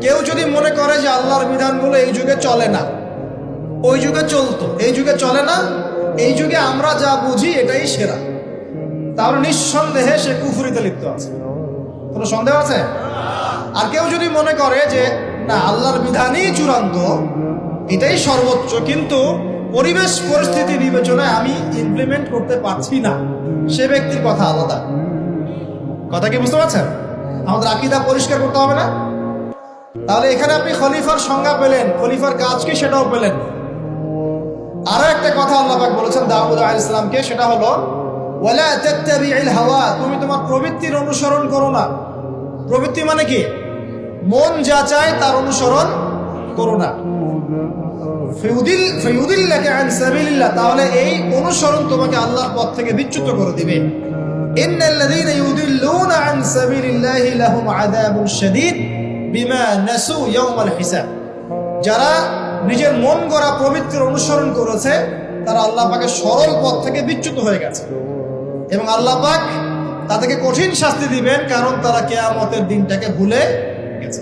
কেউ যদি মনে করে যে আল্লাহর বিধানগুলো এই যুগে চলে না, ওই যুগে চলতো, এই যুগে চলে না, এই যুগে আমরা যা বুঝি এটাই সেরা, তাহলে নিঃসন্দেহে সে কুফরিতে লিপ্ত আছে। কোনো সন্দেহ আছে? আর কেউ যদি মনে করে যে না, আল্লাহর বিধানই চূড়ান্ত, এটাই সর্বোচ্চ, কিন্তু পরিবেশ পরিস্থিতি বিবেচনায় আমি ইমপ্লিমেন্ট করতে পারছি না, সে ব্যক্তির কথা আলাদা। কথা কি বুঝতে পারছেন? আমাদের আকীদা পরিষ্কার করতে হবে না? তাহলে এখানে আপনি খলিফার সংজ্ঞা পেলেন, খলিফার কাজ কি সেটাও পেলেন। আরো একটা কথা আল্লাহ পাক বলেছেন দাউদ আলাইহিস সালামকে, সেটা হলো ওয়ালা তাত্তাবিউল হাওয়া, তুমি তোমার প্রবৃত্তির অনুসরণ করো না। প্রবৃত্তি মানে কি? মন যা চায় তার অনুসরণ করো না। ফায়ুদিল্লাকা আন সাবিলিল্লাহ, তাহলে এই অনুসরণ তোমাকে আল্লাহর পথ থেকে বিচ্যুত করে দিবে। ইন্নাল্লাযীনা ইউদিল্লুনা আন সাবিলিল্লাহি লাহুম আযাবুন শাদীদ বিমা নাসু ইয়াওমাল হিসাব, যারা নিজের মন গড়া প্রবৃত্তির অনুসরণ করেছে তারা আল্লাহ পাকের সরল পথ থেকে বিচ্যুত হয়ে গেছে, এবং আল্লাহ পাক তাদেরকে কঠিন শাস্তি দিবেন, কারণ তারা কিয়ামতের দিনটাকে ভুলে গেছে।